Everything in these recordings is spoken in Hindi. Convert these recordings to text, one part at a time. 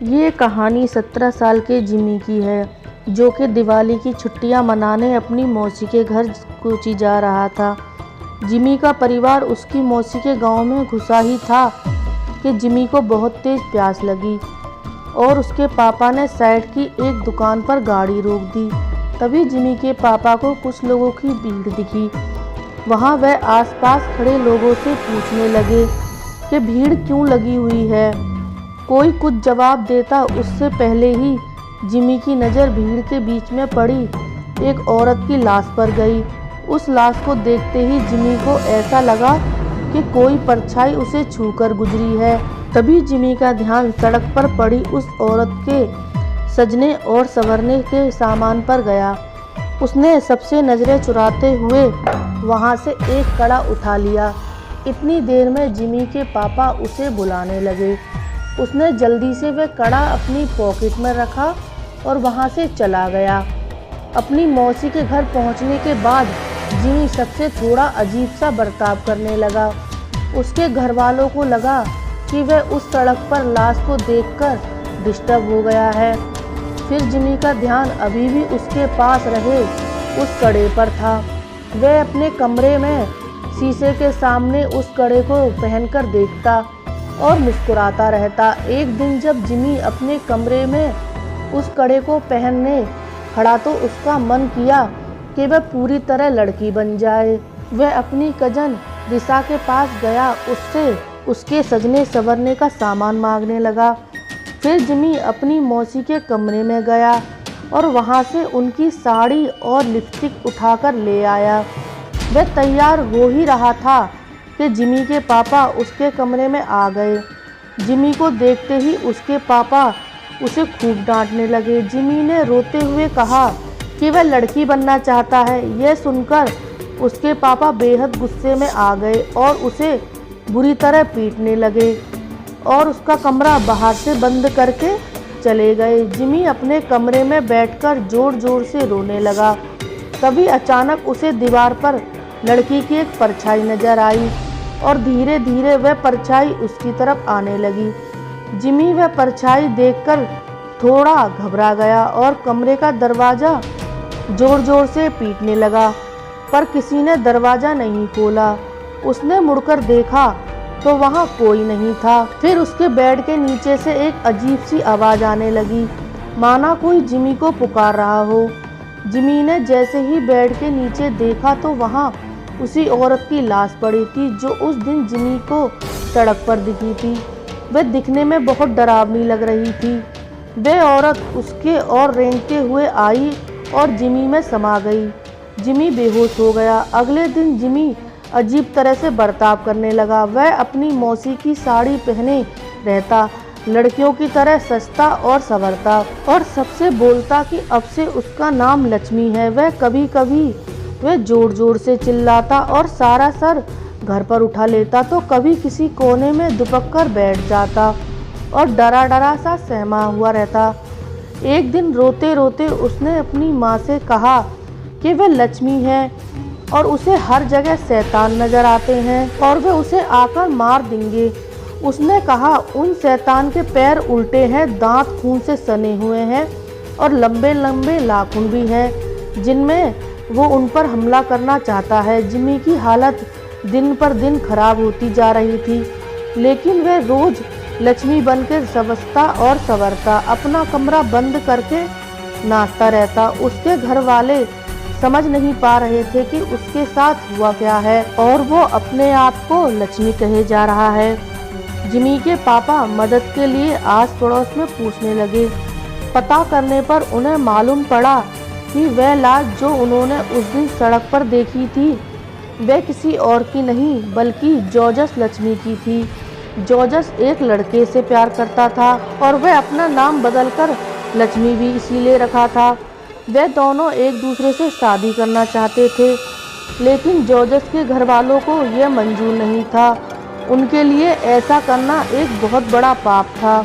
ये कहानी 17 साल के जिमी की है, जो कि दिवाली की छुट्टियां मनाने अपनी मौसी के घर कोची जा रहा था। जिमी का परिवार उसकी मौसी के गांव में घुसा ही था कि जिमी को बहुत तेज प्यास लगी और उसके पापा ने साइड की एक दुकान पर गाड़ी रोक दी। तभी जिमी के पापा को कुछ लोगों की भीड़ दिखी। वहां वह आसपास खड़े लोगों से पूछने लगे कि भीड़ क्यों लगी हुई है। कोई कुछ जवाब देता उससे पहले ही जिमी की नज़र भीड़ के बीच में पड़ी एक औरत की लाश पर गई। उस लाश को देखते ही जिमी को ऐसा लगा कि कोई परछाई उसे छूकर गुजरी है। तभी जिमी का ध्यान सड़क पर पड़ी उस औरत के सजने और संवरने के सामान पर गया। उसने सबसे नज़रें चुराते हुए वहां से एक कड़ा उठा लिया। इतनी देर में जिमी के पापा उसे बुलाने लगे। उसने जल्दी से वह कड़ा अपनी पॉकेट में रखा और वहां से चला गया। अपनी मौसी के घर पहुंचने के बाद जिमी सबसे थोड़ा अजीब सा बर्ताव करने लगा। उसके घर वालों को लगा कि वह उस सड़क पर लाश को देखकर डिस्टर्ब हो गया है। फिर जिमी का ध्यान अभी भी उसके पास रहे उस कड़े पर था। वह अपने कमरे में शीशे के सामने उस कड़े को पहनकर देखता और मुस्कुराता रहता। एक दिन जब जिमी अपने कमरे में उस कड़े को पहनने खड़ा तो उसका मन किया कि वह पूरी तरह लड़की बन जाए। वह अपनी कजन रिसा के पास गया, उससे उसके सजने संवरने का सामान मांगने लगा। फिर जिमी अपनी मौसी के कमरे में गया और वहां से उनकी साड़ी और लिपस्टिक उठाकर ले आया। वह तैयार हो ही रहा था कि जिमी के पापा उसके कमरे में आ गए। जिमी को देखते ही उसके पापा उसे खूब डांटने लगे। जिमी ने रोते हुए कहा कि वह लड़की बनना चाहता है। यह सुनकर उसके पापा बेहद गुस्से में आ गए और उसे बुरी तरह पीटने लगे और उसका कमरा बाहर से बंद करके चले गए। जिमी अपने कमरे में बैठकर जोर जोर से रोने लगा। तभी अचानक उसे दीवार पर लड़की की एक परछाई नजर आई और धीरे धीरे वह परछाई उसकी तरफ आने लगी। जिमी वह परछाई देखकर थोड़ा घबरा गया और कमरे का दरवाज़ा जोर जोर से पीटने लगा, पर किसी ने दरवाज़ा नहीं खोला। उसने मुड़कर देखा तो वहाँ कोई नहीं था। फिर उसके बेड के नीचे से एक अजीब सी आवाज़ आने लगी, माना कोई जिमी को पुकार रहा हो। जिमी ने जैसे ही बेड के नीचे देखा तो वहाँ उसी औरत की लाश पड़ी थी जो उस दिन जिमी को सड़क पर दिखी थी। वह दिखने में बहुत डरावनी लग रही थी। वह औरत उसके और रेंगते हुए आई और जिमी में समा गई। जिमी बेहोश हो गया। अगले दिन जिमी अजीब तरह से बर्ताव करने लगा। वह अपनी मौसी की साड़ी पहने रहता, लड़कियों की तरह सजता और संवरता और सबसे बोलता कि अब से उसका नाम लक्ष्मी है। वह कभी कभी वह जोर जोर से चिल्लाता और सारा सर घर पर उठा लेता तो कभी किसी कोने में दुबक कर बैठ जाता और डरा डरा सा सहमा हुआ रहता। एक दिन रोते रोते उसने अपनी माँ से कहा कि वह लक्ष्मी है और उसे हर जगह शैतान नजर आते हैं और वे उसे आकर मार देंगे। उसने कहा उन शैतान के पैर उल्टे हैं, दांत खून से सने हुए हैं और लंबे लंबे नाखून भी हैं जिनमें वो उन पर हमला करना चाहता है। जिमी की हालत दिन पर दिन खराब होती जा रही थी, लेकिन वह रोज लक्ष्मी बनकर सजता और संवरता, अपना कमरा बंद करके नाचता रहता। उसके घर वाले समझ नहीं पा रहे थे कि उसके साथ हुआ क्या है और वो अपने आप को लक्ष्मी कहे जा रहा है। जिमी के पापा मदद के लिए आस पड़ोस में पूछने लगे। पता करने पर उन्हें मालूम पड़ा कि वह लाश जो उन्होंने उस दिन सड़क पर देखी थी वह किसी और की नहीं बल्कि जॉर्जस लक्ष्मी की थी। जॉर्जस एक लड़के से प्यार करता था और वह अपना नाम बदलकर लक्ष्मी भी इसीलिए रखा था। वह दोनों एक दूसरे से शादी करना चाहते थे, लेकिन जॉर्जस के घर वालों को यह मंजूर नहीं था। उनके लिए ऐसा करना एक बहुत बड़ा पाप था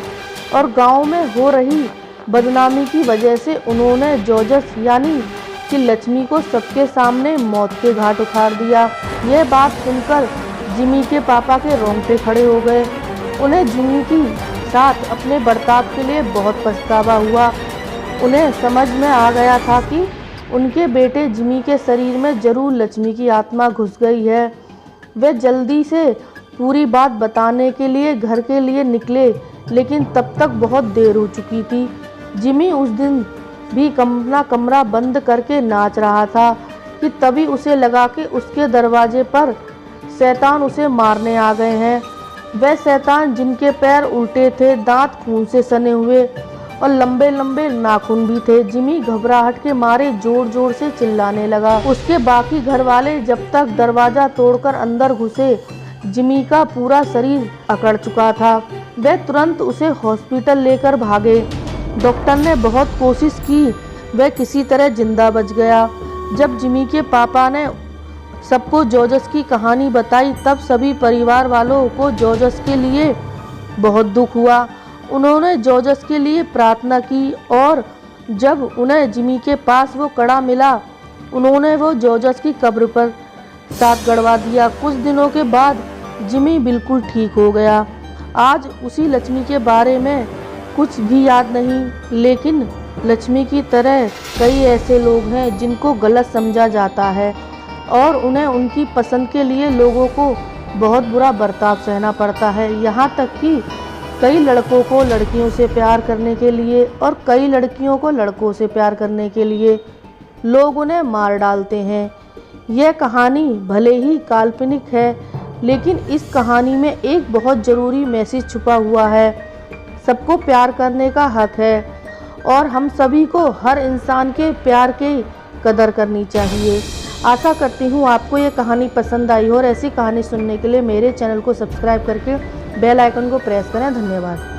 और गांव में हो रही बदनामी की वजह से उन्होंने जॉर्जस यानी कि लक्ष्मी को सबके सामने मौत के घाट उतार दिया। यह बात सुनकर जिमी के पापा के रोंगटे खड़े हो गए। उन्हें जिमी की साथ अपने बर्ताव के लिए बहुत पछतावा हुआ। उन्हें समझ में आ गया था कि उनके बेटे जिमी के शरीर में जरूर लक्ष्मी की आत्मा घुस गई है। वे जल्दी से पूरी बात बताने के लिए घर के लिए निकले, लेकिन तब तक बहुत देर हो चुकी थी। जिमी उस दिन भी अपना कमरा बंद करके नाच रहा था कि तभी उसे लगा कि उसके दरवाजे पर शैतान उसे मारने आ गए हैं। वह शैतान जिनके पैर उल्टे थे, दांत खून से सने हुए और लंबे लंबे नाखून भी थे। जिमी घबराहट के मारे जोर जोर से चिल्लाने लगा। उसके बाकी घर वाले जब तक दरवाजा तोड़कर अंदर घुसे, जिमी का पूरा शरीर अकड़ चुका था। वे तुरंत उसे हॉस्पिटल लेकर भागे। डॉक्टर ने बहुत कोशिश की, वह किसी तरह जिंदा बच गया। जब जिमी के पापा ने सबको जॉर्ज की कहानी बताई, तब सभी परिवार वालों को जॉर्ज के लिए बहुत दुख हुआ। उन्होंने जॉर्ज के लिए प्रार्थना की और जब उन्हें जिमी के पास वो कड़ा मिला, उन्होंने वो जॉर्ज की कब्र पर साथ गड़वा दिया। कुछ दिनों के बाद जिमी बिल्कुल ठीक हो गया। आज उसी लक्ष्मी के बारे में कुछ भी याद नहीं, लेकिन लक्ष्मी की तरह कई ऐसे लोग हैं जिनको गलत समझा जाता है और उन्हें उनकी पसंद के लिए लोगों को बहुत बुरा बर्ताव सहना पड़ता है। यहाँ तक कि कई लड़कों को लड़कियों से प्यार करने के लिए और कई लड़कियों को लड़कों से प्यार करने के लिए लोग उन्हें मार डालते हैं। यह कहानी भले ही काल्पनिक है, लेकिन इस कहानी में एक बहुत ज़रूरी मैसेज छुपा हुआ है। सबको प्यार करने का हक है और हम सभी को हर इंसान के प्यार की कदर करनी चाहिए। आशा करती हूँ आपको ये कहानी पसंद आई हो और ऐसी कहानी सुनने के लिए मेरे चैनल को सब्सक्राइब करके बेल आइकन को प्रेस करें। धन्यवाद।